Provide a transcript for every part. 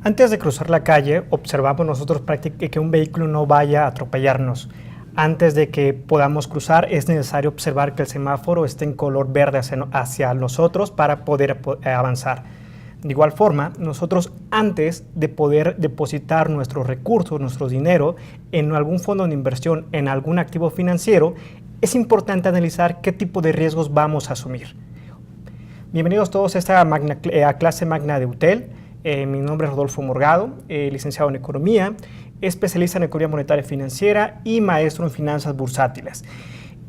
Antes de cruzar la calle, observamos nosotros que un vehículo no vaya a atropellarnos. Antes de que podamos cruzar, es necesario observar que el semáforo esté en color verde hacia nosotros para poder avanzar. De igual forma, nosotros antes de poder depositar nuestros recursos, nuestro dinero en algún fondo de inversión, en algún activo financiero, es importante analizar qué tipo de riesgos vamos a asumir. Bienvenidos todos a esta clase magna de UTEL. Mi nombre es Rodolfo Morgado, licenciado en Economía, especialista en Economía Monetaria y Financiera y maestro en Finanzas Bursátiles.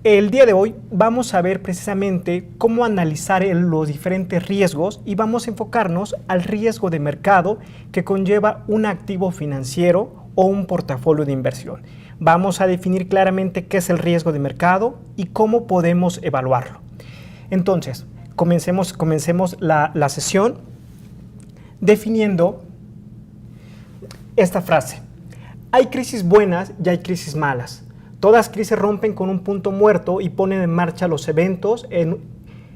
El día de hoy vamos a ver precisamente cómo analizar los diferentes riesgos y vamos a enfocarnos al riesgo de mercado que conlleva un activo financiero o un portafolio de inversión. Vamos a definir claramente qué es el riesgo de mercado y cómo podemos evaluarlo. Entonces, comencemos la sesión definiendo esta frase. Hay crisis buenas y hay crisis malas. Todas crisis rompen con un punto muerto y ponen en marcha los eventos.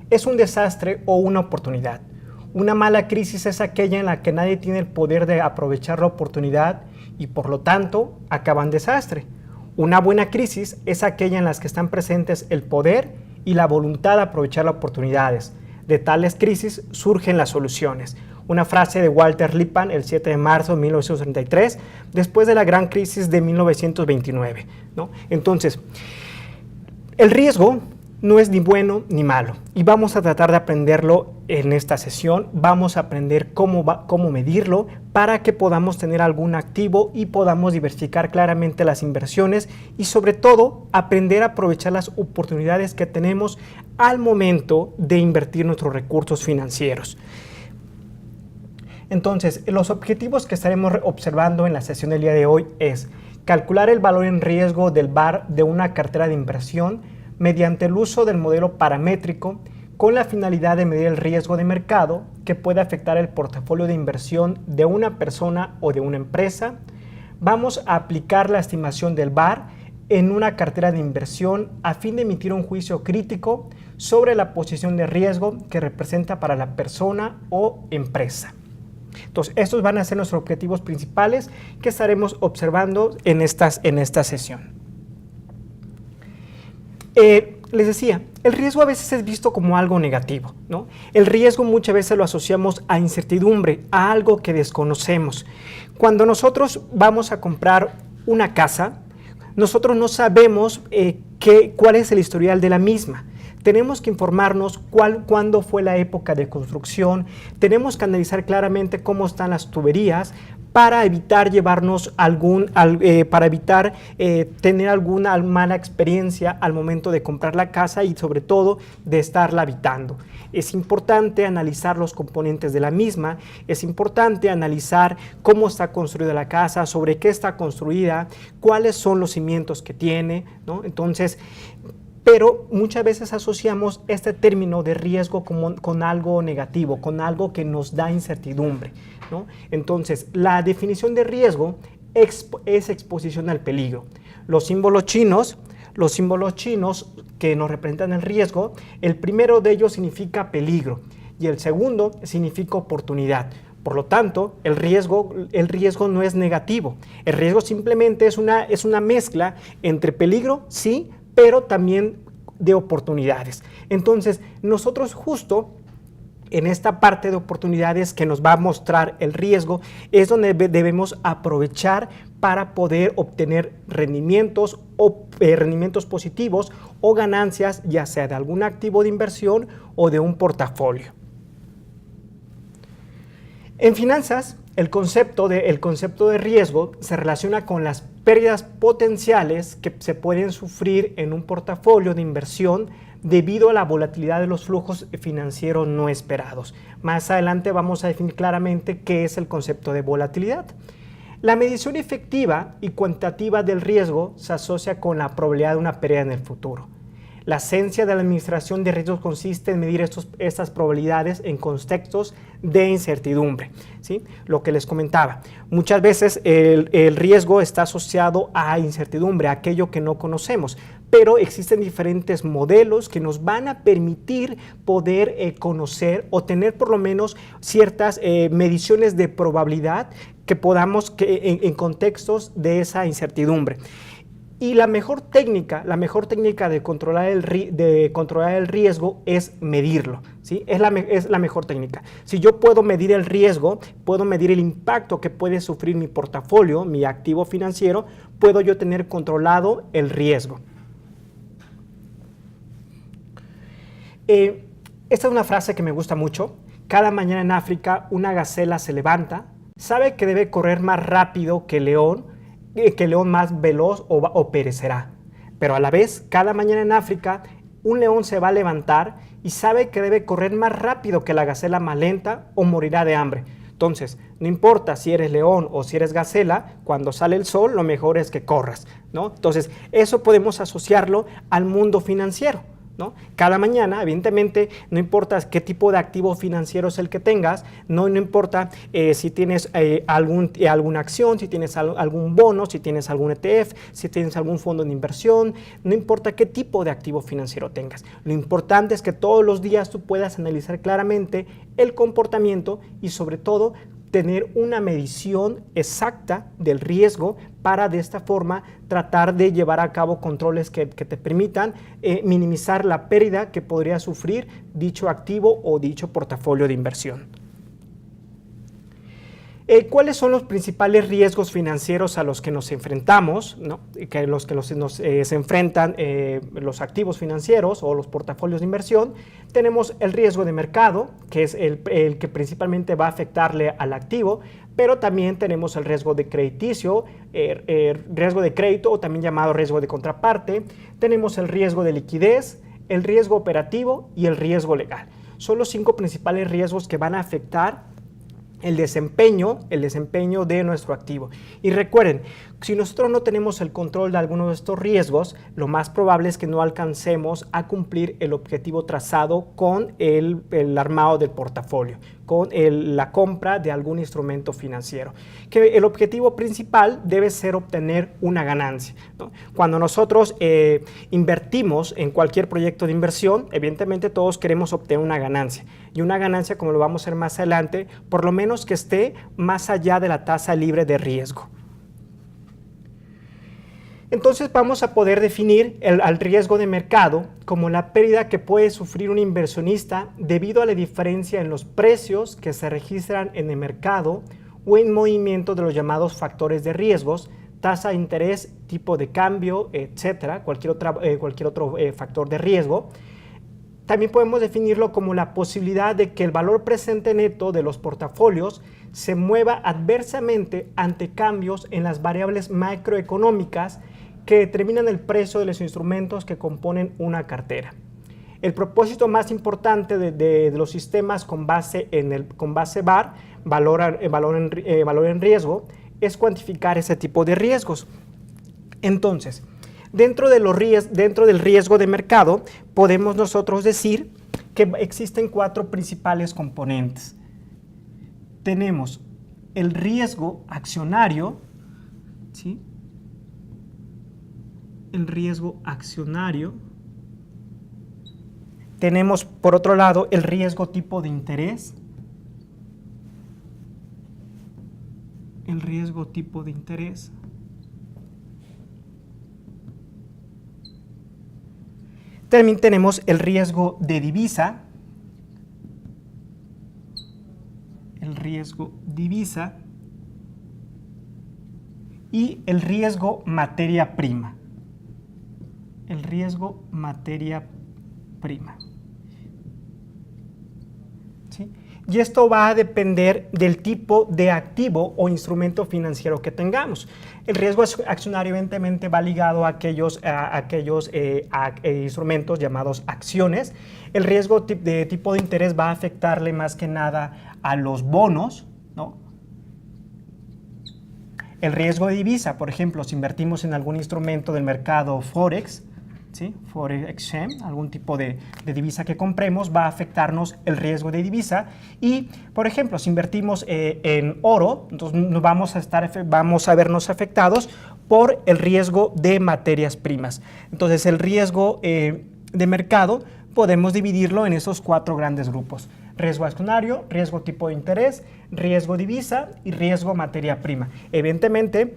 Es un desastre o una oportunidad. Una mala crisis es aquella en la que nadie tiene el poder de aprovechar la oportunidad y por lo tanto acaba en desastre. Una buena crisis es aquella en la que están presentes el poder y la voluntad de aprovechar las oportunidades. De tales crisis surgen las soluciones. Una frase de Walter Lippmann el 7 de marzo de 1933, después de la gran crisis de 1929, ¿no? Entonces, el riesgo no es ni bueno ni malo y vamos a tratar de aprenderlo en esta sesión. Vamos a aprender cómo medirlo para que podamos tener algún activo y podamos diversificar claramente las inversiones y sobre todo aprender a aprovechar las oportunidades que tenemos al momento de invertir nuestros recursos financieros. Entonces, los objetivos que estaremos observando en la sesión del día de hoy es calcular el valor en riesgo del VaR de una cartera de inversión mediante el uso del modelo paramétrico con la finalidad de medir el riesgo de mercado que puede afectar el portafolio de inversión de una persona o de una empresa. Vamos a aplicar la estimación del VaR en una cartera de inversión a fin de emitir un juicio crítico sobre la posición de riesgo que representa para la persona o empresa. Entonces, estos van a ser nuestros objetivos principales que estaremos observando en esta sesión. Les decía, el riesgo a veces es visto como algo negativo, ¿no? El riesgo muchas veces lo asociamos a incertidumbre, a algo que desconocemos. Cuando nosotros vamos a comprar una casa, nosotros no sabemos cuál es el historial de la misma. Tenemos que informarnos cuándo fue la época de construcción, tenemos que analizar claramente cómo están las tuberías para evitar tener alguna mala experiencia al momento de comprar la casa y sobre todo de estarla habitando. Es importante analizar los componentes de la misma, es importante analizar cómo está construida la casa, sobre qué está construida, cuáles son los cimientos que tiene, ¿no? Entonces, pero muchas veces asociamos este término de riesgo con algo negativo, con algo que nos da incertidumbre, ¿no? Entonces, la definición de riesgo es exposición al peligro. Los símbolos chinos que nos representan el riesgo, el primero de ellos significa peligro y el segundo significa oportunidad. Por lo tanto, el riesgo no es negativo. El riesgo simplemente es una mezcla entre peligro, sí, pero también de oportunidades. Entonces, nosotros justo en esta parte de oportunidades que nos va a mostrar el riesgo es donde debemos aprovechar para poder obtener rendimientos positivos o ganancias, ya sea de algún activo de inversión o de un portafolio. En finanzas, el concepto de riesgo se relaciona con las pérdidas potenciales que se pueden sufrir en un portafolio de inversión debido a la volatilidad de los flujos financieros no esperados. Más adelante vamos a definir claramente qué es el concepto de volatilidad. La medición efectiva y cuantitativa del riesgo se asocia con la probabilidad de una pérdida en el futuro. La esencia de la administración de riesgos consiste en medir estas probabilidades en contextos de incertidumbre, ¿sí? Lo que les comentaba, muchas veces el riesgo está asociado a incertidumbre, a aquello que no conocemos, pero existen diferentes modelos que nos van a permitir poder conocer o tener por lo menos ciertas mediciones de probabilidad que podamos en contextos de esa incertidumbre. Y la mejor técnica de controlar el riesgo es medirlo, ¿sí? Es la mejor técnica. Si yo puedo medir el riesgo, puedo medir el impacto que puede sufrir mi portafolio, mi activo financiero, puedo yo tener controlado el riesgo. Esta es una frase que me gusta mucho. Cada mañana en África una gacela se levanta, sabe que debe correr más rápido que el león más veloz o perecerá. Pero a la vez, cada mañana en África, un león se va a levantar y sabe que debe correr más rápido que la gacela más lenta o morirá de hambre. Entonces, no importa si eres león o si eres gacela, cuando sale el sol, lo mejor es que corras, ¿no? Entonces, eso podemos asociarlo al mundo financiero, ¿no? Cada mañana, evidentemente, no importa qué tipo de activo financiero es el que tengas, no importa si tienes alguna acción, si tienes algún bono, si tienes algún ETF, si tienes algún fondo de inversión, no importa qué tipo de activo financiero tengas. Lo importante es que todos los días tú puedas analizar claramente el comportamiento y sobre todo tener una medición exacta del riesgo para de esta forma tratar de llevar a cabo controles que te permitan minimizar la pérdida que podría sufrir dicho activo o dicho portafolio de inversión. ¿Cuáles son los principales riesgos financieros a los que nos enfrentamos, ¿no? Se enfrentan los activos financieros o los portafolios de inversión? Tenemos el riesgo de mercado, que es el que principalmente va a afectarle al activo, pero también tenemos el riesgo de crediticio, riesgo de crédito o también llamado riesgo de contraparte. Tenemos el riesgo de liquidez, el riesgo operativo y el riesgo legal. Son los 5 principales riesgos que van a afectar el desempeño de nuestro activo. Y recuerden, si nosotros no tenemos el control de alguno de estos riesgos, lo más probable es que no alcancemos a cumplir el objetivo trazado con el armado del portafolio, con la compra de algún instrumento financiero. Que el objetivo principal debe ser obtener una ganancia, ¿no? Cuando nosotros invertimos en cualquier proyecto de inversión, evidentemente todos queremos obtener una ganancia. Y una ganancia, como lo vamos a ver más adelante, por lo menos que esté más allá de la tasa libre de riesgo. Entonces vamos a poder definir al riesgo de mercado como la pérdida que puede sufrir un inversionista debido a la diferencia en los precios que se registran en el mercado o en movimiento de los llamados factores de riesgos, tasa de interés, tipo de cambio, etcétera, cualquier otro factor de riesgo. También podemos definirlo como la posibilidad de que el valor presente neto de los portafolios se mueva adversamente ante cambios en las variables macroeconómicas que determinan el precio de los instrumentos que componen una cartera. El propósito más importante de los sistemas con base VaR, valor en riesgo, es cuantificar ese tipo de riesgos. Entonces, dentro del riesgo de mercado, podemos nosotros decir que existen 4 principales componentes. Tenemos el riesgo accionario, ¿sí? El riesgo accionario. Tenemos, por otro lado, el riesgo tipo de interés. El riesgo tipo de interés. También tenemos el riesgo de divisa. El riesgo divisa. Y el riesgo materia prima. El riesgo materia prima. ¿Sí? Y esto va a depender del tipo de activo o instrumento financiero que tengamos. El riesgo accionario evidentemente va ligado a aquellos instrumentos llamados acciones. El riesgo de tipo de interés va a afectarle más que nada a los bonos, ¿no? El riesgo de divisa, por ejemplo, si invertimos en algún instrumento del mercado Forex, ¿sí? Foreign exchange, algún tipo de divisa que compremos, va a afectarnos el riesgo de divisa. Y, por ejemplo, si invertimos en oro, entonces vamos a vernos afectados por el riesgo de materias primas. Entonces, el riesgo de mercado podemos dividirlo en esos 4 grandes grupos: riesgo accionario, riesgo tipo de interés, riesgo divisa y riesgo materia prima. Evidentemente,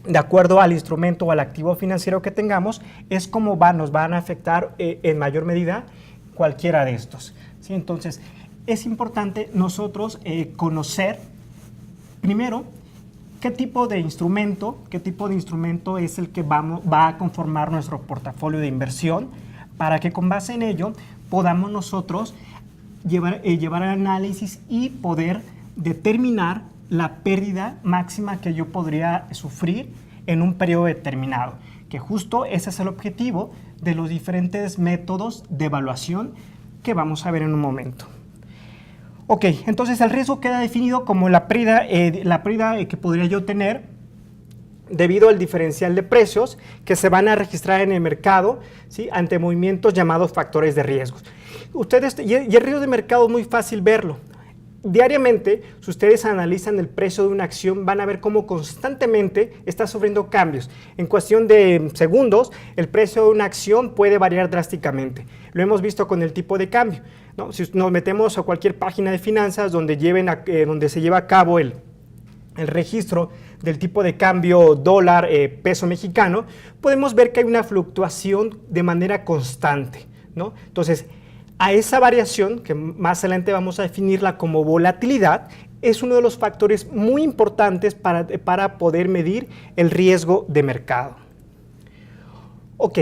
de acuerdo al instrumento o al activo financiero que tengamos, es como nos van a afectar en mayor medida cualquiera de estos, ¿sí? Entonces, es importante nosotros conocer primero qué tipo de instrumento es el que va a conformar nuestro portafolio de inversión, para que con base en ello podamos nosotros llevar al análisis y poder determinar la pérdida máxima que yo podría sufrir en un periodo determinado, que justo ese es el objetivo de los diferentes métodos de evaluación que vamos a ver en un momento. Ok, entonces el riesgo queda definido como la pérdida que podría yo tener debido al diferencial de precios que se van a registrar en el mercado, ¿sí? Ante movimientos llamados factores de riesgos. Y el riesgo de mercado es muy fácil verlo. Diariamente, si ustedes analizan el precio de una acción, van a ver cómo constantemente está sufriendo cambios. En cuestión de segundos, el precio de una acción puede variar drásticamente. Lo hemos visto con el tipo de cambio, ¿no? Si nos metemos a cualquier página de finanzas donde se lleva a cabo el registro del tipo de cambio dólar, peso mexicano, podemos ver que hay una fluctuación de manera constante, ¿no? Entonces, a esa variación, que más adelante vamos a definirla como volatilidad, es uno de los factores muy importantes para poder medir el riesgo de mercado. Ok,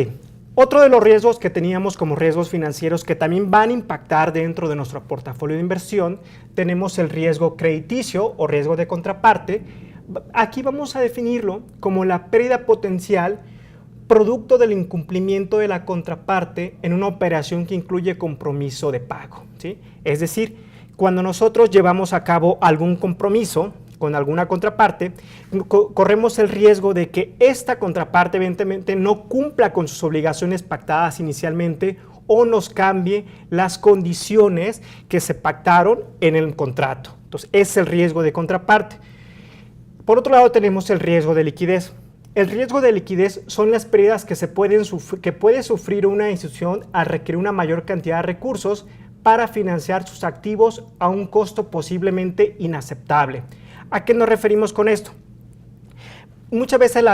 otro de los riesgos que teníamos como riesgos financieros que también van a impactar dentro de nuestro portafolio de inversión, tenemos el riesgo crediticio o riesgo de contraparte. Aquí vamos a definirlo como la pérdida potencial producto del incumplimiento de la contraparte en una operación que incluye compromiso de pago, ¿sí? Es decir, cuando nosotros llevamos a cabo algún compromiso con alguna contraparte, corremos el riesgo de que esta contraparte evidentemente no cumpla con sus obligaciones pactadas inicialmente o nos cambie las condiciones que se pactaron en el contrato. Entonces, es el riesgo de contraparte. Por otro lado, tenemos el riesgo de liquidez. El riesgo de liquidez son las pérdidas que puede sufrir una institución al requerir una mayor cantidad de recursos para financiar sus activos a un costo posiblemente inaceptable. ¿A qué nos referimos con esto? Muchas veces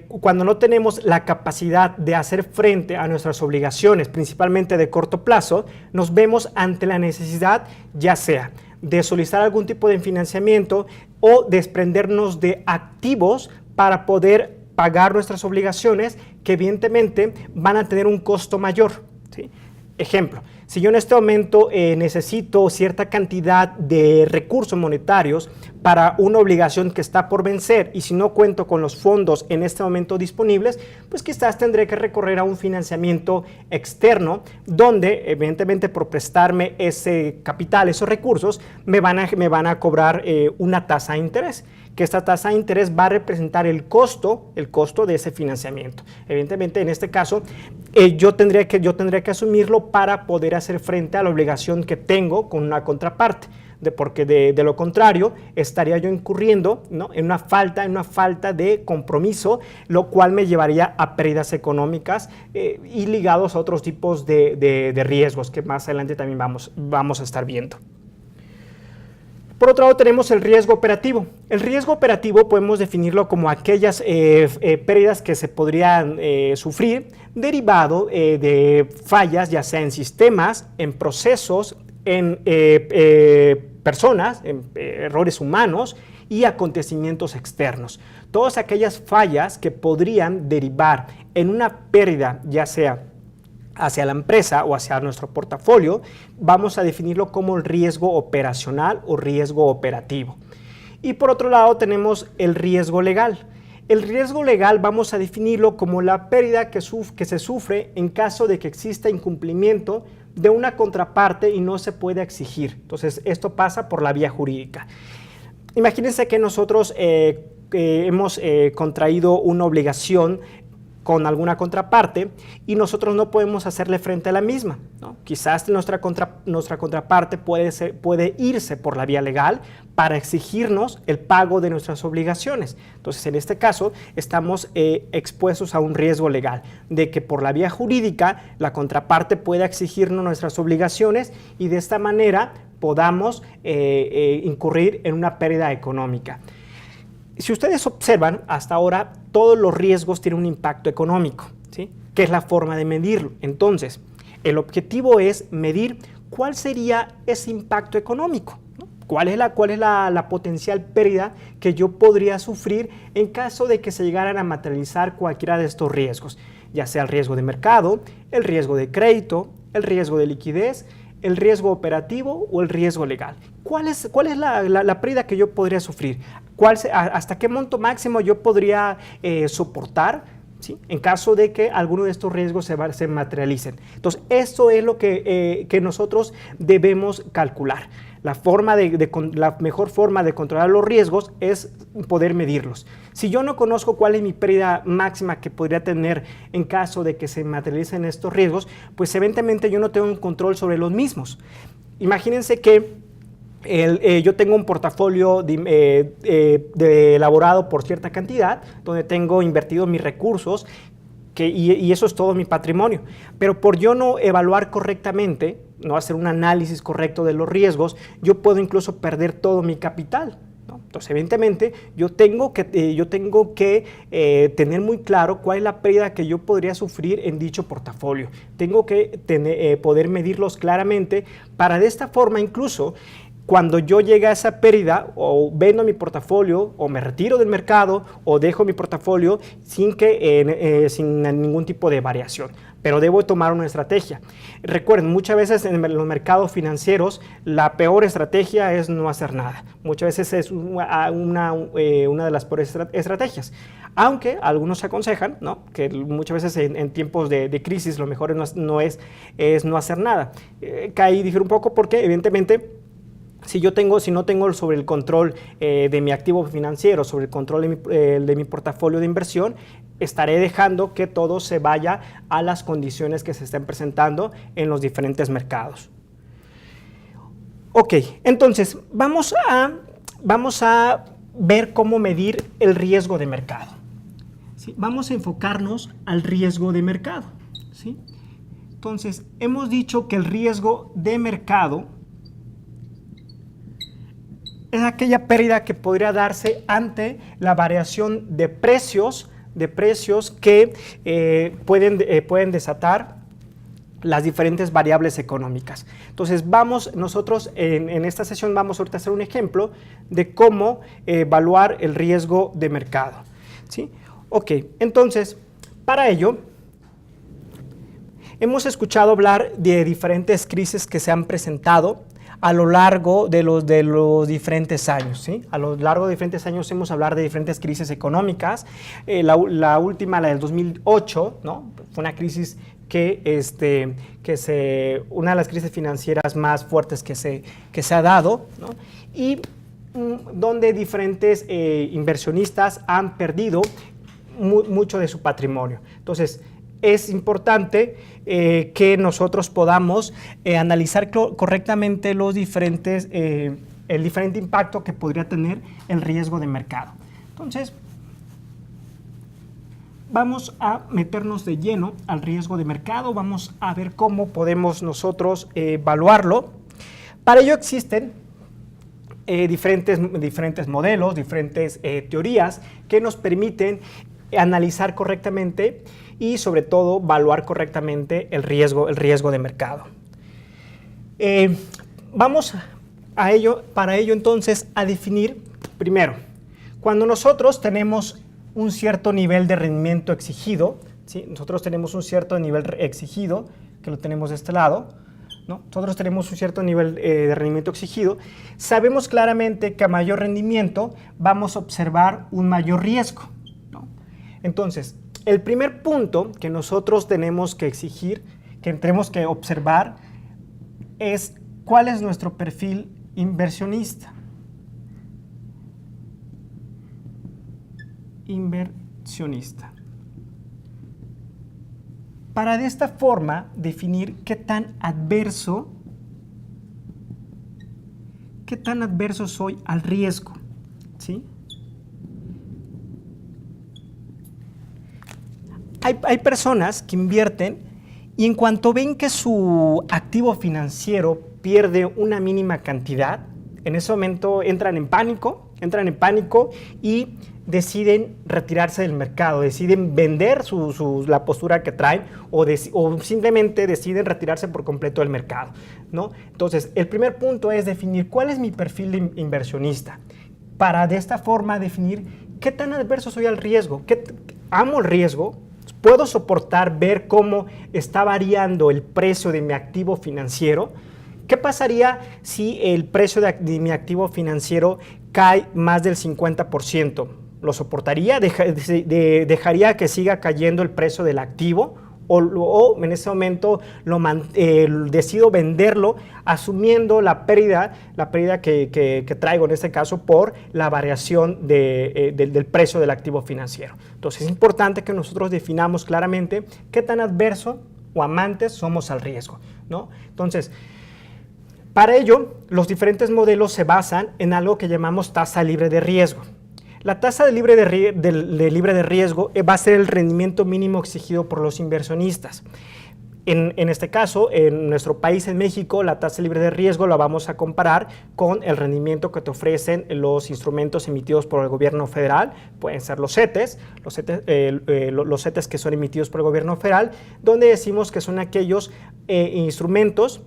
cuando no tenemos la capacidad de hacer frente a nuestras obligaciones, principalmente de corto plazo, nos vemos ante la necesidad, ya sea de solicitar algún tipo de financiamiento o desprendernos de activos para poder pagar nuestras obligaciones que evidentemente van a tener un costo mayor, ¿sí? Ejemplo, si yo en este momento necesito cierta cantidad de recursos monetarios para una obligación que está por vencer y si no cuento con los fondos en este momento disponibles, pues quizás tendré que recurrir a un financiamiento externo donde evidentemente por prestarme ese capital, esos recursos, me van a cobrar una tasa de interés, que esta tasa de interés va a representar el costo de ese financiamiento. Evidentemente, en este caso, yo tendría que asumirlo para poder hacer frente a la obligación que tengo con una contraparte, porque de lo contrario estaría yo incurriendo, ¿no?, en una falta de compromiso, lo cual me llevaría a pérdidas económicas y ligados a otros tipos de riesgos que más adelante también vamos a estar viendo. Por otro lado, tenemos el riesgo operativo. El riesgo operativo podemos definirlo como aquellas pérdidas que se podrían sufrir derivado de fallas, ya sea en sistemas, en procesos, en personas, en errores humanos y acontecimientos externos. Todas aquellas fallas que podrían derivar en una pérdida, ya sea hacia la empresa o hacia nuestro portafolio, vamos a definirlo como el riesgo operacional o riesgo operativo. Y por otro lado tenemos el riesgo legal. El riesgo legal vamos a definirlo como la pérdida que se sufre en caso de que exista incumplimiento de una contraparte y no se puede exigir. Entonces, esto pasa por la vía jurídica. Imagínense que nosotros hemos contraído una obligación con alguna contraparte y nosotros no podemos hacerle frente a la misma, ¿no? Quizás nuestra contraparte puede irse por la vía legal para exigirnos el pago de nuestras obligaciones. Entonces, en este caso, estamos expuestos a un riesgo legal de que por la vía jurídica la contraparte pueda exigirnos nuestras obligaciones y de esta manera podamos incurrir en una pérdida económica. Si ustedes observan, hasta ahora todos los riesgos tienen un impacto económico, ¿sí? Que es la forma de medirlo. Entonces, el objetivo es medir cuál sería ese impacto económico, ¿no? ¿Cuál es la potencial pérdida que yo podría sufrir en caso de que se llegaran a materializar cualquiera de estos riesgos, ya sea el riesgo de mercado, el riesgo de crédito, el riesgo de liquidez, el riesgo operativo o el riesgo legal? ¿Cuál es la pérdida que yo podría sufrir? ¿Hasta qué monto máximo yo podría soportar, ¿sí? En caso de que alguno de estos riesgos se materialicen? Entonces, esto es lo que nosotros debemos calcular. La mejor forma de controlar los riesgos es poder medirlos. Si yo no conozco cuál es mi pérdida máxima que podría tener en caso de que se materialicen estos riesgos, pues evidentemente yo no tengo un control sobre los mismos. Imagínense que yo tengo un portafolio elaborado por cierta cantidad, donde tengo invertido mis recursos, y eso es todo mi patrimonio. Pero por yo no evaluar correctamente, no hacer un análisis correcto de los riesgos, yo puedo incluso perder todo mi capital, ¿no? Entonces, evidentemente, yo tengo que tener muy claro cuál es la pérdida que yo podría sufrir en dicho portafolio. Tengo que poder medirlos claramente para de esta forma incluso cuando yo llegue a esa pérdida, o vendo mi portafolio, o me retiro del mercado, o dejo mi portafolio sin ningún tipo de variación. Pero debo tomar una estrategia. Recuerden, muchas veces en los mercados financieros la peor estrategia es no hacer nada. Muchas veces es una de las peores estrategias. Aunque algunos aconsejan, ¿no?, que muchas veces en tiempos de crisis lo mejor es no hacer nada. Ahí difiere un poco porque evidentemente si no tengo sobre el control de mi activo financiero, sobre el control de mi portafolio de inversión, estaré dejando que todo se vaya a las condiciones que se estén presentando en los diferentes mercados. Ok, entonces vamos a ver cómo medir el riesgo de mercado, ¿sí? Vamos a enfocarnos al riesgo de mercado, ¿sí? Entonces, hemos dicho que el riesgo de mercado es aquella pérdida que podría darse ante la variación de precios que pueden desatar las diferentes variables económicas. Entonces, nosotros en esta sesión vamos ahorita a hacer un ejemplo de cómo evaluar el riesgo de mercado, ¿sí? Ok, entonces, para ello, hemos escuchado hablar de diferentes crisis que se han presentado a lo largo de los diferentes años, ¿sí? A lo largo de diferentes años hemos hablado de diferentes crisis económicas. La última, la del 2008, ¿no?, fue una crisis una de las crisis financieras más fuertes que se ha dado, ¿no?, y donde diferentes inversionistas han perdido mucho de su patrimonio. Entonces, es importante que nosotros podamos analizar correctamente el diferente impacto que podría tener el riesgo de mercado. Entonces, vamos a meternos de lleno al riesgo de mercado, vamos a ver cómo podemos nosotros evaluarlo. Para ello existen diferentes modelos, diferentes teorías que nos permiten analizar correctamente y sobre todo evaluar correctamente el riesgo de mercado. Vamos para ello entonces a definir primero, cuando nosotros tenemos un cierto nivel de rendimiento exigido, ¿sí? Nosotros tenemos un cierto nivel exigido, que lo tenemos de este lado, ¿no? Nosotros tenemos un cierto nivel de rendimiento exigido, sabemos claramente que a mayor rendimiento vamos a observar un mayor riesgo, ¿no? Entonces, el primer punto que nosotros tenemos que exigir, que tenemos que observar, es cuál es nuestro perfil inversionista. para de esta forma definir qué tan adverso soy al riesgo, ¿sí? Hay personas que invierten y en cuanto ven que su activo financiero pierde una mínima cantidad, en ese momento entran en pánico y deciden retirarse del mercado, deciden vender la postura que traen o simplemente deciden retirarse por completo del mercado, ¿no? Entonces, el primer punto es definir cuál es mi perfil de inversionista, para de esta forma definir qué tan adverso soy al riesgo, amo el riesgo, puedo soportar ver cómo está variando el precio de mi activo financiero. ¿Qué pasaría si el precio de mi activo financiero cae más del 50%? ¿Lo soportaría? ¿Dejaría que siga cayendo el precio del activo? ¿O en ese momento decido venderlo asumiendo la pérdida que traigo en este caso por la variación del precio del activo financiero? Entonces es importante que nosotros definamos claramente qué tan adverso o amantes somos al riesgo, ¿no? Entonces, para ello, los diferentes modelos se basan en algo que llamamos tasa libre de riesgo. La tasa libre de riesgo va a ser el rendimiento mínimo exigido por los inversionistas. En este caso, en nuestro país, en México, la tasa libre de riesgo la vamos a comparar con el rendimiento que te ofrecen los instrumentos emitidos por el gobierno federal. Pueden ser los CETES, los CETES que son emitidos por el gobierno federal, donde decimos que son aquellos instrumentos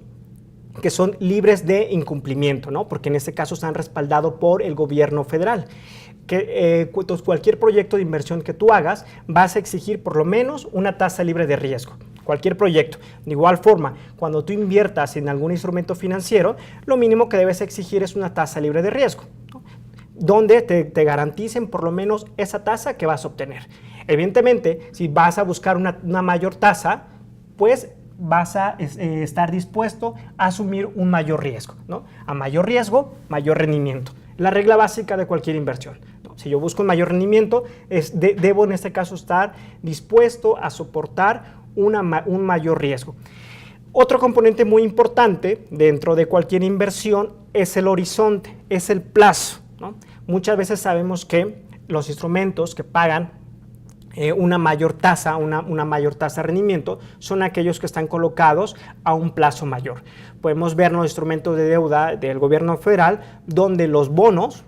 que son libres de incumplimiento, ¿no? Porque en este caso están respaldados por el gobierno federal. Entonces, cualquier proyecto de inversión que tú hagas, vas a exigir por lo menos una tasa libre de riesgo. Cualquier proyecto. De igual forma, cuando tú inviertas en algún instrumento financiero, lo mínimo que debes exigir es una tasa libre de riesgo, ¿no? Donde te garanticen por lo menos esa tasa que vas a obtener. Evidentemente, si vas a buscar una mayor tasa, pues vas a estar dispuesto a asumir un mayor riesgo, ¿no? A mayor riesgo, mayor rendimiento. La regla básica de cualquier inversión, ¿no? Si yo busco un mayor rendimiento, debo en este caso estar dispuesto a soportar un mayor riesgo. Otro componente muy importante dentro de cualquier inversión es el horizonte, es el plazo, ¿no? Muchas veces sabemos que los instrumentos que pagan una mayor tasa de rendimiento son aquellos que están colocados a un plazo mayor. Podemos ver los instrumentos de deuda del gobierno federal, donde los bonos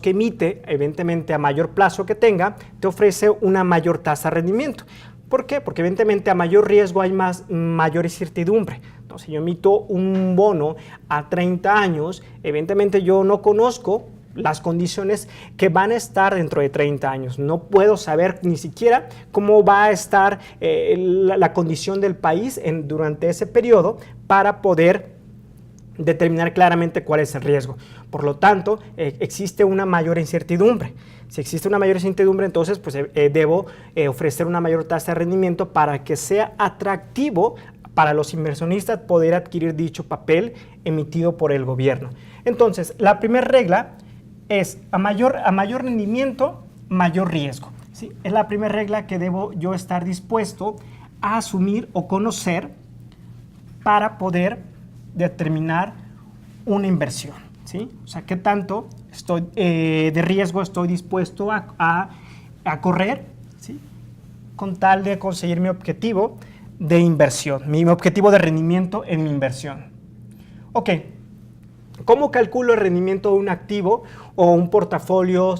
que emite, evidentemente a mayor plazo que tenga, te ofrece una mayor tasa de rendimiento. ¿Por qué? Porque evidentemente a mayor riesgo hay mayor incertidumbre. Entonces, si yo emito un bono a 30 años, evidentemente yo no conozco las condiciones que van a estar dentro de 30 años. No puedo saber ni siquiera cómo va a estar la condición del país durante ese periodo para poder determinar claramente cuál es el riesgo. Por lo tanto, existe una mayor incertidumbre. Si existe una mayor incertidumbre, entonces pues, debo ofrecer una mayor tasa de rendimiento para que sea atractivo para los inversionistas poder adquirir dicho papel emitido por el gobierno. Entonces, la primera regla es a mayor rendimiento, mayor riesgo, ¿sí? Es la primera regla que debo yo estar dispuesto a asumir o conocer para poder determinar una inversión, ¿sí? O sea, qué tanto de riesgo estoy dispuesto a correr, ¿sí? Con tal de conseguir mi objetivo de inversión, mi objetivo de rendimiento en mi inversión. Ok. ¿Cómo calculo el rendimiento de un activo o un portafolio?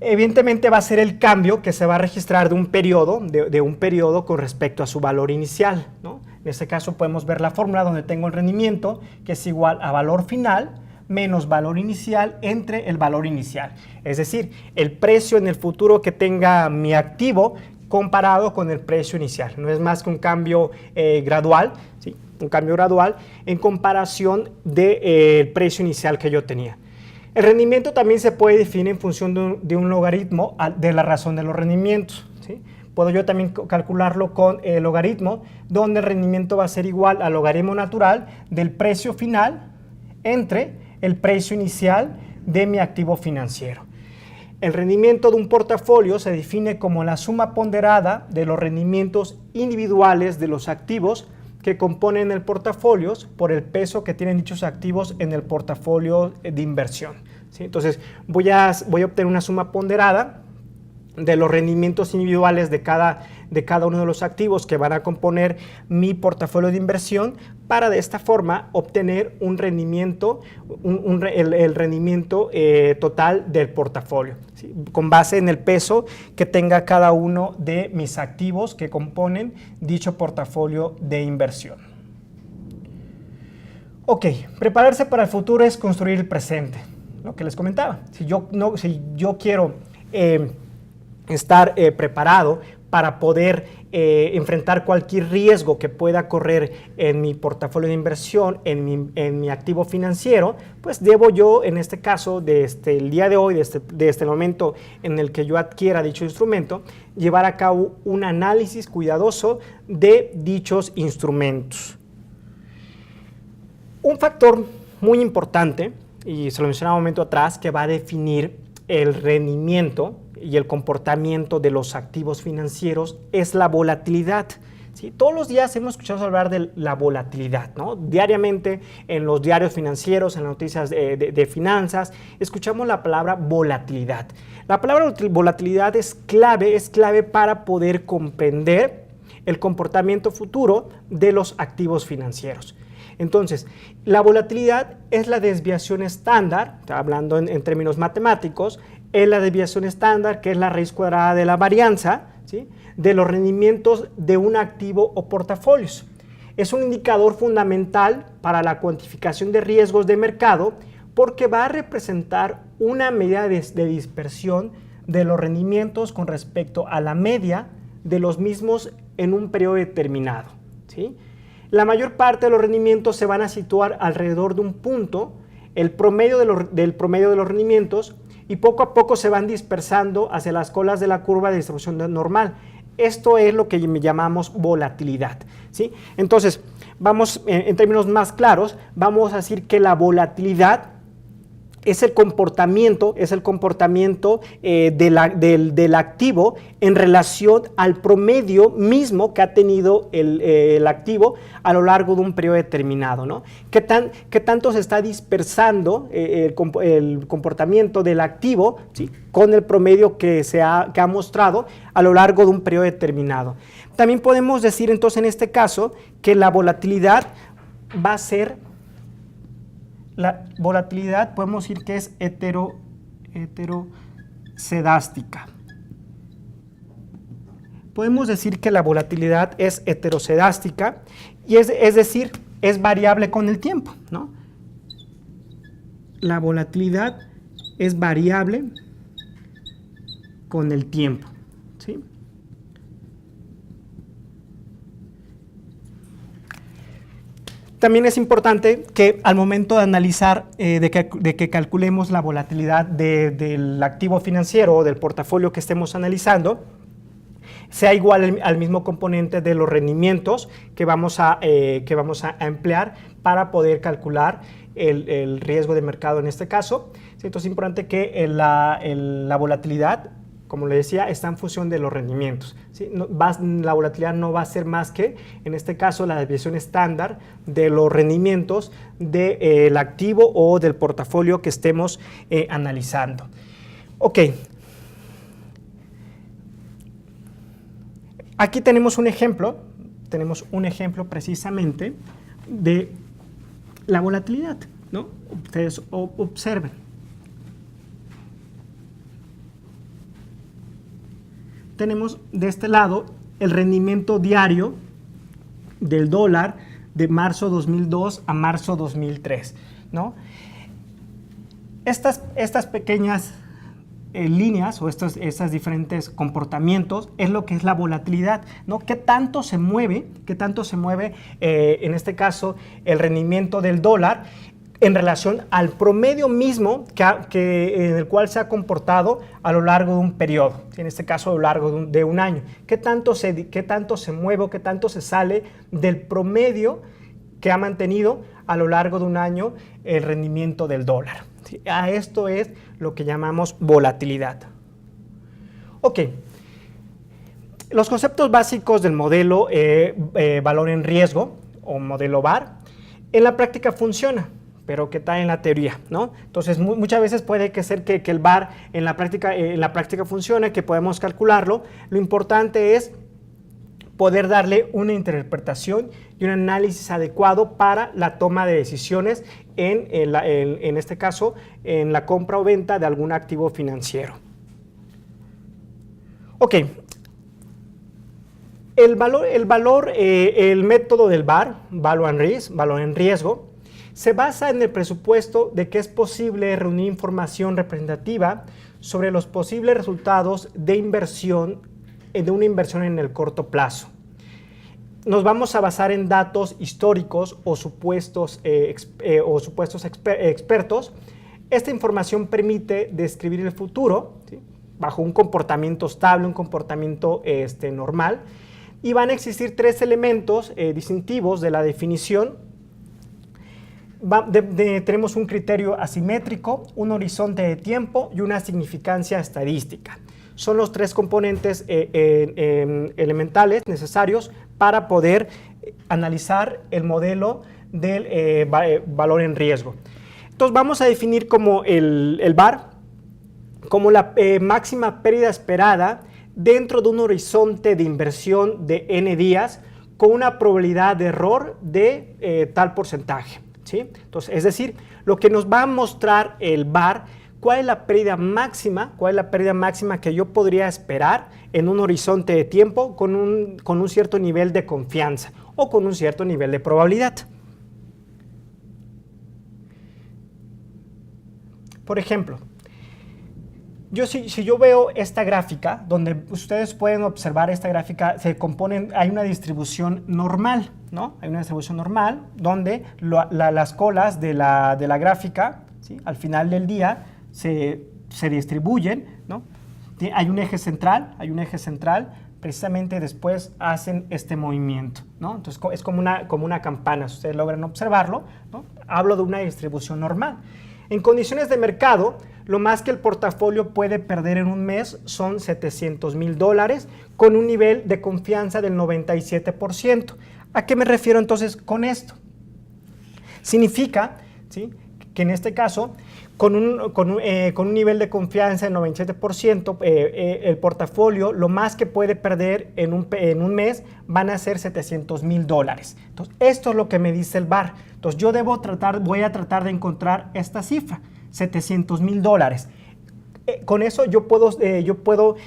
Evidentemente va a ser el cambio que se va a registrar de un periodo con respecto a su valor inicial, ¿no? En este caso podemos ver la fórmula donde tengo el rendimiento, que es igual a valor final menos valor inicial entre el valor inicial. Es decir, el precio en el futuro que tenga mi activo comparado con el precio inicial. No es más que un cambio gradual, ¿sí? Un cambio gradual en comparación del precio inicial que yo tenía. El rendimiento también se puede definir en función de un logaritmo de la razón de los rendimientos, ¿sí? Puedo yo también calcularlo con el logaritmo, donde el rendimiento va a ser igual al logaritmo natural del precio final entre el precio inicial de mi activo financiero. El rendimiento de un portafolio se define como la suma ponderada de los rendimientos individuales de los activos que componen el portafolio por el peso que tienen dichos activos en el portafolio de inversión, ¿sí? Entonces, voy a obtener una suma ponderada de los rendimientos individuales de cada uno de los activos que van a componer mi portafolio de inversión para de esta forma obtener un rendimiento, el rendimiento total del portafolio, ¿sí? Con base en el peso que tenga cada uno de mis activos que componen dicho portafolio de inversión. Ok, prepararse para el futuro es construir el presente, lo que les comentaba. Si yo quiero estar preparado para poder enfrentar cualquier riesgo que pueda correr en mi portafolio de inversión, en mi activo financiero, pues debo yo, en este caso, desde el día de hoy, desde el momento en el que yo adquiera dicho instrumento, llevar a cabo un análisis cuidadoso de dichos instrumentos. Un factor muy importante, y se lo mencionaba un momento atrás, que va a definir el rendimiento y el comportamiento de los activos financieros es la volatilidad, ¿sí? Todos los días hemos escuchado hablar de la volatilidad, ¿no? Diariamente en los diarios financieros, en las noticias de finanzas, escuchamos la palabra volatilidad. La palabra volatilidad es clave para poder comprender el comportamiento futuro de los activos financieros. Entonces, la volatilidad es la desviación estándar, hablando en términos matemáticos, es la desviación estándar, que es la raíz cuadrada de la varianza, ¿sí?, de los rendimientos de un activo o portafolios. Es un indicador fundamental para la cuantificación de riesgos de mercado porque va a representar una medida de dispersión de los rendimientos con respecto a la media de los mismos en un periodo determinado, ¿sí? La mayor parte de los rendimientos se van a situar alrededor de un punto, el promedio del promedio de los rendimientos, y poco a poco se van dispersando hacia las colas de la curva de distribución normal. Esto es lo que llamamos volatilidad, ¿sí? Entonces, vamos en términos más claros, vamos a decir que la volatilidad es el comportamiento del activo en relación al promedio mismo que ha tenido el activo a lo largo de un periodo determinado, ¿no? ¿Qué tanto se está dispersando el comportamiento del activo, ¿sí?, con el promedio que ha mostrado a lo largo de un periodo determinado? También podemos decir entonces en este caso que la volatilidad va a ser... La volatilidad podemos decir que es heterocedástica. Podemos decir que la volatilidad es heterocedástica y es decir, es variable con el tiempo, ¿no? La volatilidad es variable con el tiempo, ¿sí? También es importante que al momento de analizar, de que calculemos la volatilidad del activo financiero o del portafolio que estemos analizando, sea igual al mismo componente de los rendimientos que vamos a emplear para poder calcular el riesgo de mercado en este caso. Entonces es importante que la volatilidad, como le decía, está en función de los rendimientos, ¿sí? La volatilidad no va a ser más que, en este caso, la desviación estándar de los rendimientos del activo o del portafolio que estemos analizando. Ok. Aquí tenemos un ejemplo precisamente de la volatilidad, ¿no? Ustedes observen. Tenemos de este lado el rendimiento diario del dólar de marzo 2002 a marzo 2003, ¿no? Estas pequeñas líneas o estos diferentes comportamientos es lo que es la volatilidad, ¿no? ¿Qué tanto se mueve, en este caso, el rendimiento del dólar en relación al promedio mismo en el cual se ha comportado a lo largo de un periodo, en este caso a lo largo de un año? ¿Qué tanto se mueve o qué tanto se sale del promedio que ha mantenido a lo largo de un año el rendimiento del dólar? ¿sí? A esto es lo que llamamos volatilidad. Ok. Los conceptos básicos del modelo valor en riesgo o modelo VAR en la práctica funciona, pero ¿qué tal en la teoría? ¿No? Entonces muchas veces puede ser que el VAR en la práctica funcione, que podemos calcularlo. Lo importante es poder darle una interpretación y un análisis adecuado para la toma de decisiones en este caso, en la compra o venta de algún activo financiero. Ok. El método del VAR, valor en riesgo, se basa en el presupuesto de que es posible reunir información representativa sobre los posibles resultados de una inversión en el corto plazo. Nos vamos a basar en datos históricos o supuestos expertos. Esta información permite describir el futuro, ¿sí?, bajo un comportamiento estable, un comportamiento normal. Y van a existir tres elementos distintivos de la definición. Tenemos un criterio asimétrico, un horizonte de tiempo y una significancia estadística. Son los tres componentes elementales necesarios para poder analizar el modelo del valor en riesgo. Entonces vamos a definir como el VAR como la máxima pérdida esperada dentro de un horizonte de inversión de n días con una probabilidad de error de tal porcentaje, ¿sí? Entonces, es decir, lo que nos va a mostrar el VAR, cuál es la pérdida máxima que yo podría esperar en un horizonte de tiempo con un cierto nivel de confianza o con un cierto nivel de probabilidad. Por ejemplo, si yo veo esta gráfica, donde ustedes pueden observar esta gráfica, hay una distribución normal, ¿no? Hay una distribución normal donde las colas de la gráfica, ¿sí?, al final del día se distribuyen, ¿no? Hay un eje central, precisamente después hacen este movimiento, ¿no? Entonces es como una campana, si ustedes logran observarlo, ¿no? Hablo de una distribución normal. En condiciones de mercado, lo más que el portafolio puede perder en un mes son $700,000 con un nivel de confianza del 97%. ¿A qué me refiero entonces con esto? Significa, ¿sí?, que en este caso, con un nivel de confianza del 97%, el portafolio, lo más que puede perder en un mes van a ser $700,000. Entonces, esto es lo que me dice el VAR. Entonces, voy a tratar de encontrar esta cifra, $700,000. Con eso yo puedo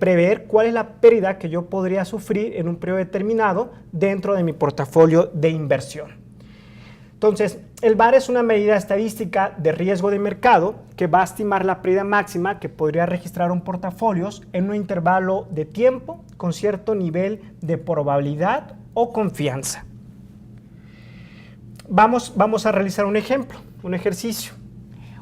prever cuál es la pérdida que yo podría sufrir en un periodo determinado dentro de mi portafolio de inversión. Entonces, el VAR es una medida estadística de riesgo de mercado que va a estimar la pérdida máxima que podría registrar un portafolio en un intervalo de tiempo con cierto nivel de probabilidad o confianza. Vamos a realizar un ejemplo, un ejercicio.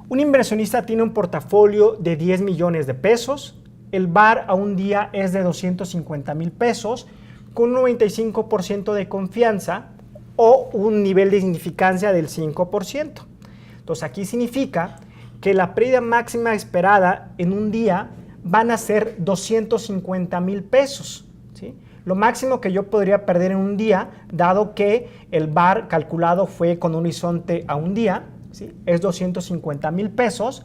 Un inversionista tiene un portafolio de 10 millones de pesos. El VAR a un día es de 250,000 pesos con un 95% de confianza o un nivel de significancia del 5%. Entonces aquí significa que la pérdida máxima esperada en un día van a ser 250,000 pesos, ¿sí? Lo máximo que yo podría perder en un día, dado que el VAR calculado fue con un horizonte a un día, ¿sí?, es 250,000 pesos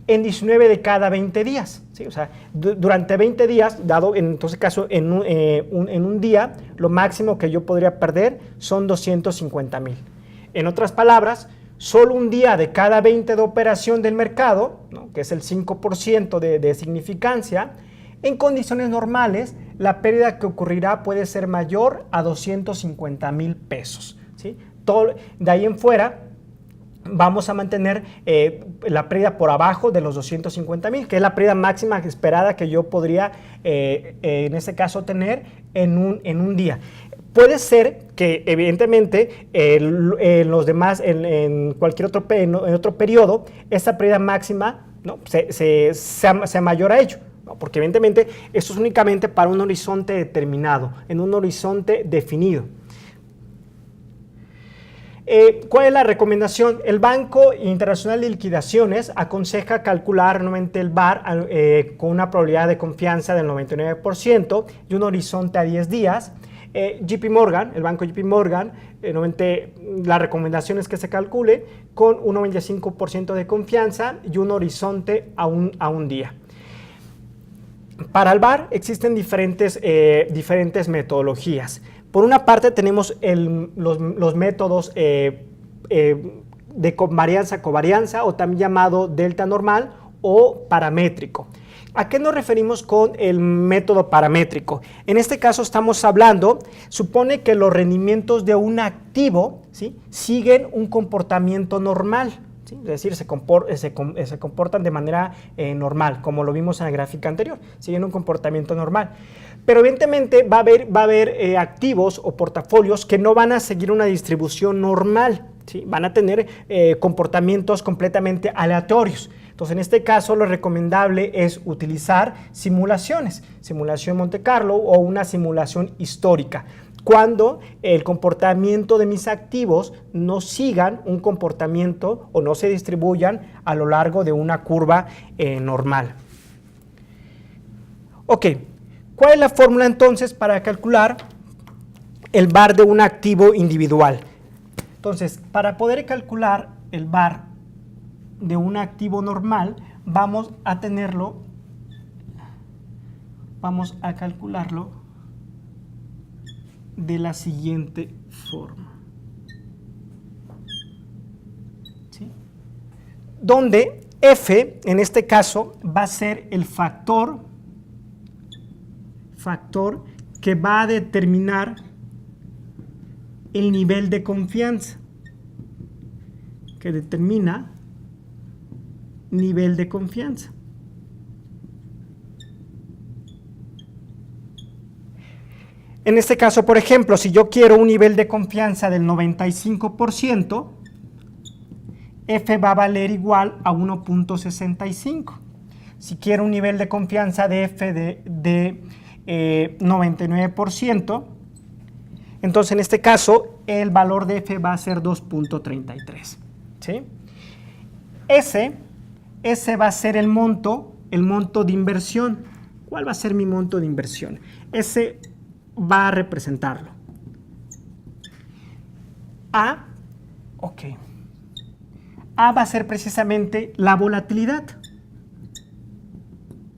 en 19 de cada 20 días. ¿Sí? O sea, durante 20 días, dado en este caso en un día, lo máximo que yo podría perder son 250,000. En otras palabras, solo un día de cada 20 de operación del mercado, ¿no?, que es el 5% de significancia, en condiciones normales, la pérdida que ocurrirá puede ser mayor a 250,000 pesos. ¿Sí? De ahí en fuera, vamos a mantener la pérdida por abajo de los 250,000, que es la pérdida máxima esperada que yo podría, en este caso, tener en un día. Puede ser que, evidentemente, en cualquier otro periodo, esa pérdida máxima, ¿no?, sea mayor a ello, ¿no?, porque evidentemente esto es únicamente para un horizonte determinado, en un horizonte definido. ¿Cuál es la recomendación? El Banco Internacional de Liquidaciones aconseja calcular nuevamente el VaR con una probabilidad de confianza del 99% y un horizonte a 10 días. JP Morgan, el banco JP Morgan, la recomendación es que se calcule con un 95% de confianza y un horizonte a un día. Para el VaR existen diferentes metodologías. Por una parte tenemos los métodos de varianza-covarianza o también llamado delta normal o paramétrico. ¿A qué nos referimos con el método paramétrico? En este caso estamos hablando, supone que los rendimientos de un activo, ¿sí?, siguen un comportamiento normal, ¿sí? Es decir, se comportan de manera normal, como lo vimos en la gráfica anterior, siguen un comportamiento normal. Pero evidentemente va a haber activos o portafolios que no van a seguir una distribución normal, ¿sí? Van a tener comportamientos completamente aleatorios. Entonces, en este caso, lo recomendable es utilizar simulaciones, simulación Monte Carlo o una simulación histórica, cuando el comportamiento de mis activos no sigan un comportamiento o no se distribuyan a lo largo de una curva normal. Ok, ¿cuál es la fórmula entonces para calcular el VaR de un activo individual? Entonces, para poder calcular el VaR de un activo normal, vamos a calcularlo de la siguiente forma, ¿sí? Donde F, en este caso, va a ser el factor que va a determinar el nivel de confianza, que determina nivel de confianza. En este caso, por ejemplo, si yo quiero un nivel de confianza del 95%, F va a valer igual a 1.65. Si quiero un nivel de confianza de F de 99%, entonces en este caso el valor de F va a ser 2.33. ¿Sí? Ese va a ser el monto de inversión. ¿Cuál va a ser mi monto de inversión? Ese va a representarlo. A va a ser precisamente la volatilidad.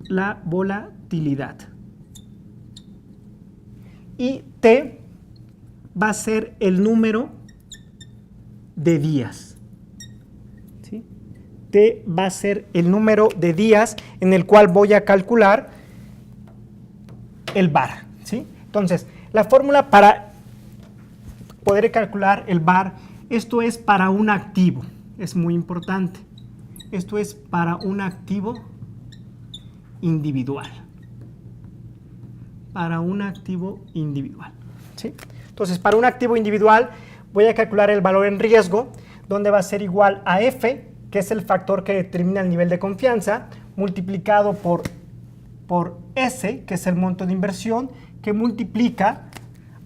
La volatilidad. Y T va a ser el número de días. ¿Sí? T va a ser el número de días en el cual voy a calcular el VaR. ¿Sí? Entonces, la fórmula para poder calcular el VaR, esto es para un activo, es muy importante. Esto es para un activo individual. Para un activo individual. ¿Sí? Entonces, para un activo individual voy a calcular el valor en riesgo, donde va a ser igual a F, que es el factor que determina el nivel de confianza, multiplicado por S, que es el monto de inversión, que multiplica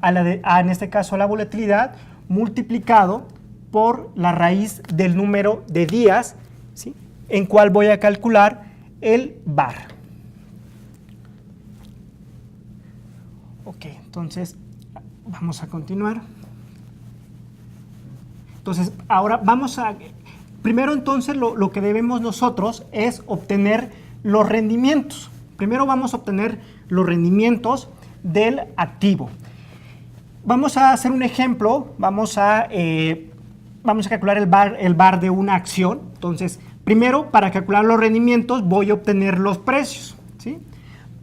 en este caso la volatilidad, multiplicado por la raíz del número de días, ¿sí?, en cual voy a calcular el VaR. Ok, entonces vamos a continuar. Entonces, ahora primero entonces lo que debemos nosotros es obtener los rendimientos. Primero vamos a obtener los rendimientos del activo. Vamos a hacer un ejemplo, vamos a calcular el VaR de una acción. Entonces, primero, para calcular los rendimientos voy a obtener los precios, ¿sí?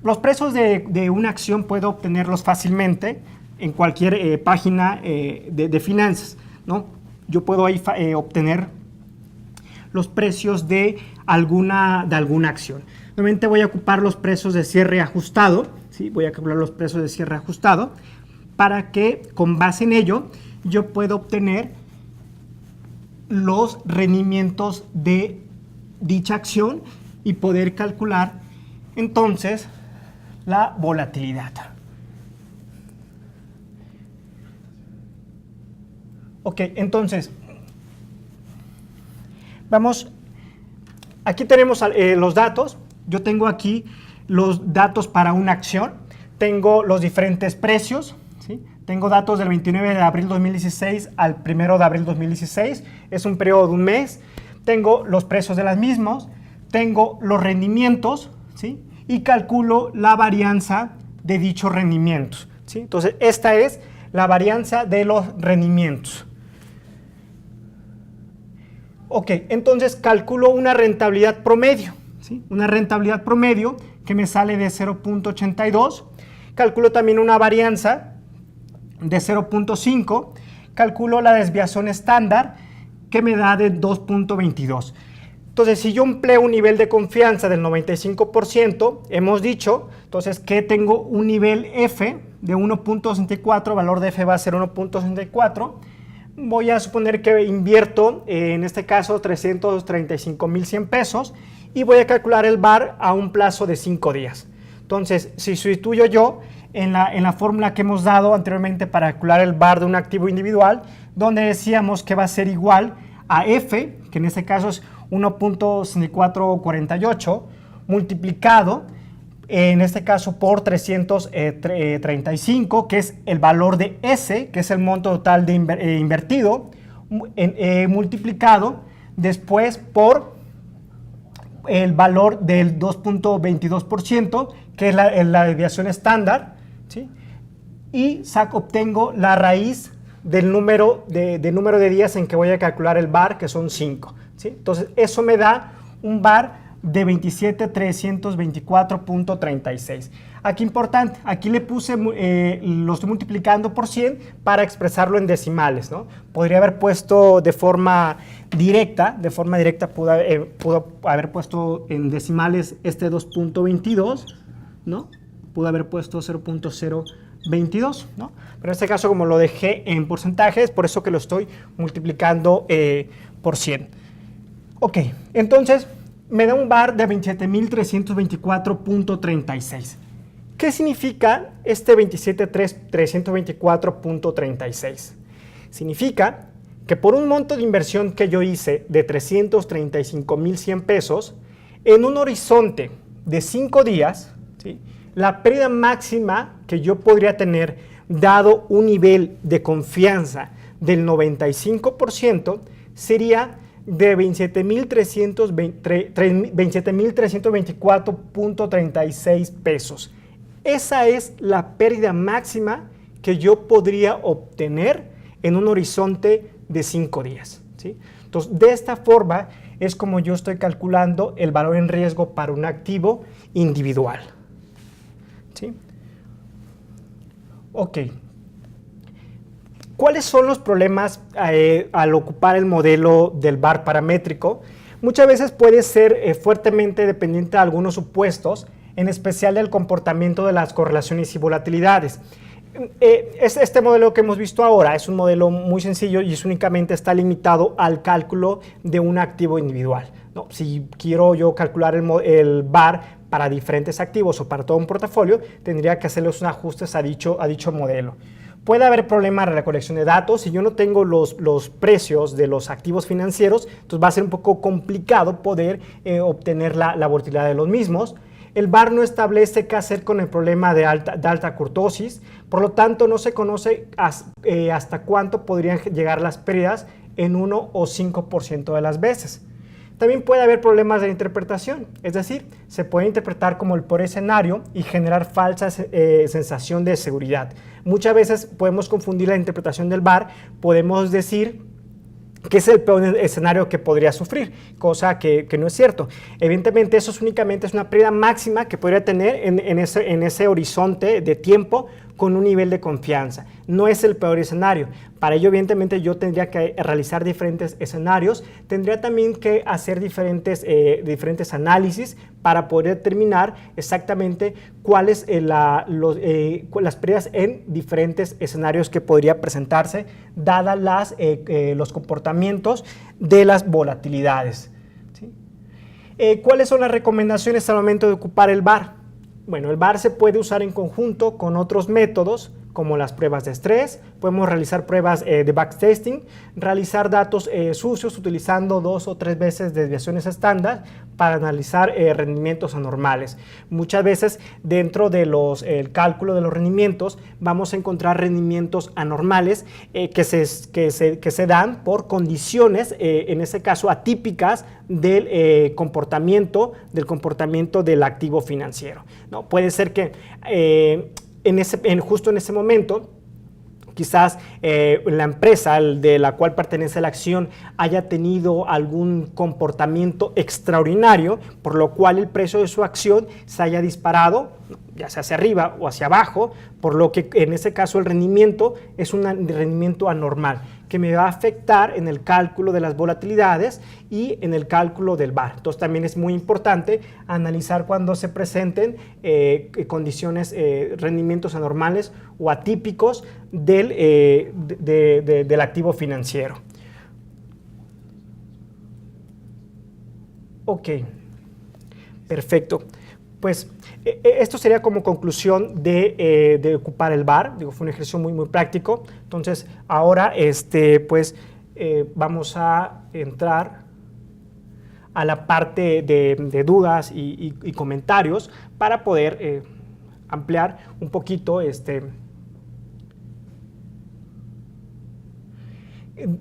Los precios de una acción puedo obtenerlos fácilmente en cualquier página de finanzas, ¿no? Yo puedo ahí obtener los precios de alguna acción. Nuevamente voy a ocupar los precios de cierre ajustado, ¿sí? Voy a calcular los precios de cierre ajustado para que con base en ello yo pueda obtener los rendimientos de dicha acción y poder calcular entonces la volatilidad. Ok, entonces, vamos, aquí tenemos los datos. Yo tengo aquí los datos para una acción. Tengo los diferentes precios, ¿sí? Tengo datos del 29 de abril 2016 al 1 de abril 2016. Es un periodo de un mes. Tengo los precios de las mismas. Tengo los rendimientos, ¿sí? Y calculo la varianza de dichos rendimientos, ¿sí? Entonces, esta es la varianza de los rendimientos. Ok, entonces calculo una rentabilidad promedio, ¿sí? Una rentabilidad promedio que me sale de 0.82. Calculo también una varianza de 0.5. Calculo la desviación estándar que me da de 2.22. Entonces, si yo empleo un nivel de confianza del 95%, hemos dicho, entonces, que tengo un nivel F de 1.64, valor de F va a ser 1.64. Voy a suponer que invierto, en este caso, 335,100 pesos y voy a calcular el VAR a un plazo de 5 días. Entonces, si sustituyo yo en la fórmula que hemos dado anteriormente para calcular el VAR de un activo individual, donde decíamos que va a ser igual a F, que en este caso es 1.6448, multiplicado, en este caso por 335, que es el valor de S, que es el monto total de invertido, multiplicado después por el valor del 2.22%, que es la desviación estándar, ¿sí? Y obtengo la raíz del número de días en que voy a calcular el VAR, que son 5. ¿Sí? Entonces, eso me da un VAR de 27,324.36. Aquí importante, aquí le puse, lo estoy multiplicando por 100 para expresarlo en decimales, ¿no? Podría haber puesto de forma directa pudo haber puesto en decimales este 2.22, ¿no? Pudo haber puesto 0.022, ¿no? Pero en este caso, como lo dejé en porcentajes, por eso que lo estoy multiplicando por 100. Ok, entonces me da un VAR de 27,324.36. ¿Qué significa este 27,324.36? Significa que por un monto de inversión que yo hice de 335,100 pesos, en un horizonte de 5 días, ¿sí?, la pérdida máxima que yo podría tener, dado un nivel de confianza del 95%, sería de 27,324.36 pesos. Esa es la pérdida máxima que yo podría obtener en un horizonte de 5 días. ¿Sí? Entonces, de esta forma es como yo estoy calculando el valor en riesgo para un activo individual. ¿Sí? Ok. ¿Cuáles son los problemas al ocupar el modelo del VAR paramétrico? Muchas veces puede ser fuertemente dependiente de algunos supuestos, en especial del comportamiento de las correlaciones y volatilidades. Este modelo que hemos visto ahora es un modelo muy sencillo y únicamente está limitado al cálculo de un activo individual, ¿no? Si quiero yo calcular el VAR para diferentes activos o para todo un portafolio, tendría que hacerles unos ajustes a dicho modelo. Puede haber problemas de recolección de datos. Si yo no tengo los precios de los activos financieros, entonces va a ser un poco complicado poder obtener la volatilidad de los mismos. El VAR no establece qué hacer con el problema de alta curtosis, por lo tanto no se conoce hasta cuánto podrían llegar las pérdidas en 1 o 5% de las veces. También puede haber problemas de interpretación, es decir, se puede interpretar como el peor escenario y generar falsa sensación de seguridad. Muchas veces podemos confundir la interpretación del VAR, podemos decir que es el peor escenario que podría sufrir, cosa que no es cierto. Evidentemente, eso únicamente es una pérdida máxima que podría tener en ese horizonte de tiempo con un nivel de confianza. No es el peor escenario. Para ello, evidentemente, yo tendría que realizar diferentes escenarios, tendría también que hacer diferentes análisis para poder determinar exactamente cuáles las pérdidas en diferentes escenarios que podría presentarse, dadas los comportamientos de las volatilidades. ¿Sí? ¿Cuáles son las recomendaciones al momento de ocupar el VAR? Bueno, el VAR se puede usar en conjunto con otros métodos como las pruebas de estrés, podemos realizar pruebas de backtesting, realizar datos sucios utilizando 2 o 3 veces desviaciones estándar para analizar rendimientos anormales. Muchas veces dentro de el cálculo de los rendimientos vamos a encontrar rendimientos anormales que se dan por condiciones, en ese caso atípicas, del comportamiento del activo financiero, ¿no? Puede ser que justo en ese momento quizás la empresa de la cual pertenece la acción haya tenido algún comportamiento extraordinario, por lo cual el precio de su acción se haya disparado, ya sea hacia arriba o hacia abajo, por lo que en ese caso el rendimiento es un rendimiento anormal, que me va a afectar en el cálculo de las volatilidades y en el cálculo del VaR. Entonces también es muy importante analizar cuando se presenten condiciones, rendimientos anormales o atípicos del activo financiero. Ok, perfecto. Pues esto sería como conclusión de ocupar el VaR. Digo, fue un ejercicio muy práctico. Entonces ahora vamos a entrar a la parte de dudas y comentarios para poder ampliar un poquito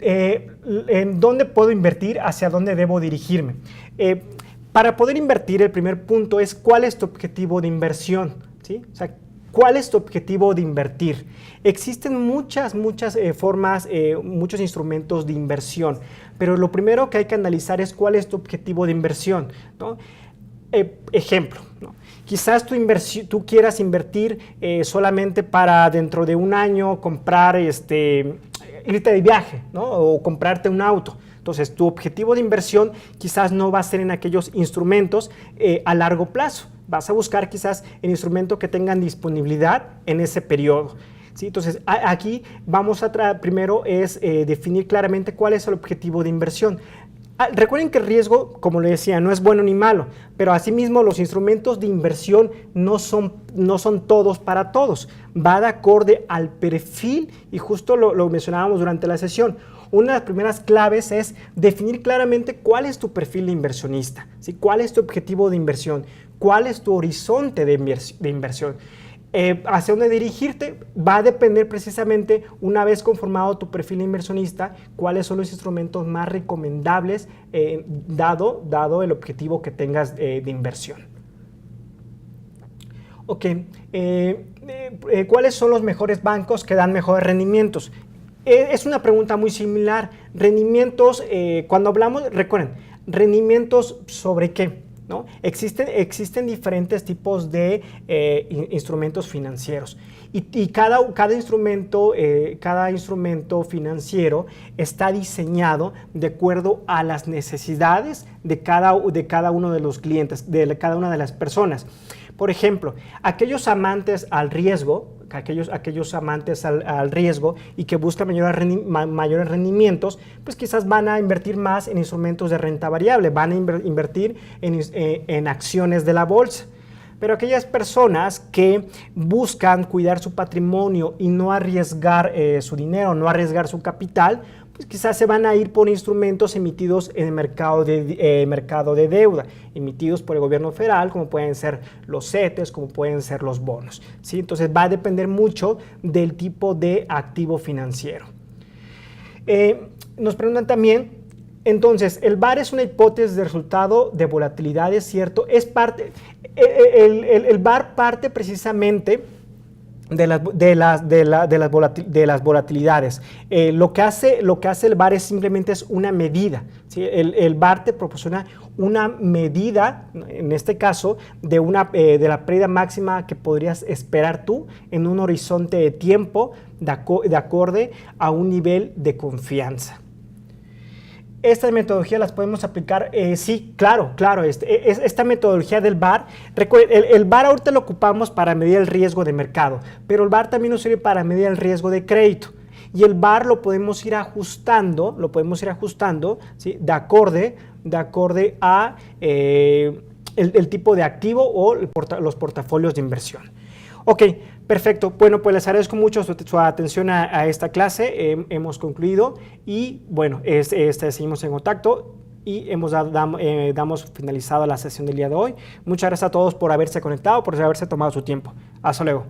en dónde puedo invertir, hacia dónde debo dirigirme. Para poder invertir, el primer punto es cuál es tu objetivo de inversión, ¿sí? O sea, ¿cuál es tu objetivo de invertir? Existen muchas formas, muchos instrumentos de inversión, pero lo primero que hay que analizar es cuál es tu objetivo de inversión, ¿no? Ejemplo, ¿no? Quizás tú quieras invertir solamente para dentro de un año comprar, irte de viaje, ¿no? O comprarte un auto. Entonces, tu objetivo de inversión quizás no va a ser en aquellos instrumentos a largo plazo. Vas a buscar quizás el instrumento que tengan disponibilidad en ese periodo, ¿sí? Entonces, aquí vamos a primero es definir claramente cuál es el objetivo de inversión. Recuerden que el riesgo, como le decía, no es bueno ni malo, pero asimismo los instrumentos de inversión no son todos para todos. Va de acorde al perfil y justo lo mencionábamos durante la sesión. Una de las primeras claves es definir claramente cuál es tu perfil de inversionista, ¿sí? ¿Cuál es tu objetivo de inversión? ¿Cuál es tu horizonte de inversión? Hacia dónde dirigirte va a depender precisamente, una vez conformado tu perfil de inversionista, cuáles son los instrumentos más recomendables dado el objetivo que tengas de inversión. Ok, ¿cuáles son los mejores bancos que dan mejores rendimientos? Es una pregunta muy similar. Rendimientos, cuando hablamos, recuerden, rendimientos sobre qué, ¿no? Existen diferentes tipos de instrumentos financieros y cada instrumento financiero está diseñado de acuerdo a las necesidades de cada uno de los clientes, de cada una de las personas. Por ejemplo, aquellos amantes al riesgo y que buscan mayores rendimientos, pues quizás van a invertir más en instrumentos de renta variable, van a invertir en acciones de la bolsa. Pero aquellas personas que buscan cuidar su patrimonio y no arriesgar su dinero, no arriesgar su capital, pues quizás se van a ir por instrumentos emitidos en el mercado de deuda, emitidos por el gobierno federal, como pueden ser los CETES, como pueden ser los bonos, ¿sí? Entonces va a depender mucho del tipo de activo financiero. Nos preguntan también, entonces, el VaR es una hipótesis de resultado de volatilidad, ¿es cierto? El VaR parte precisamente de las volatilidades. Lo que hace el VaR simplemente es una medida, ¿sí? El VaR te proporciona una medida, en este caso, de la pérdida máxima que podrías esperar tú en un horizonte de tiempo de acorde a un nivel de confianza. Estas metodologías las podemos aplicar, sí, claro, esta metodología del VaR, recuerden, el VaR ahorita lo ocupamos para medir el riesgo de mercado, pero el VaR también nos sirve para medir el riesgo de crédito, y el VaR lo podemos ir ajustando, ¿sí? de acorde a el tipo de activo o los portafolios de inversión. Ok, perfecto. Bueno, pues les agradezco mucho su atención a esta clase. Hemos concluido y bueno, seguimos en contacto y damos finalizado la sesión del día de hoy. Muchas gracias a todos por haberse conectado, por haberse tomado su tiempo. Hasta luego.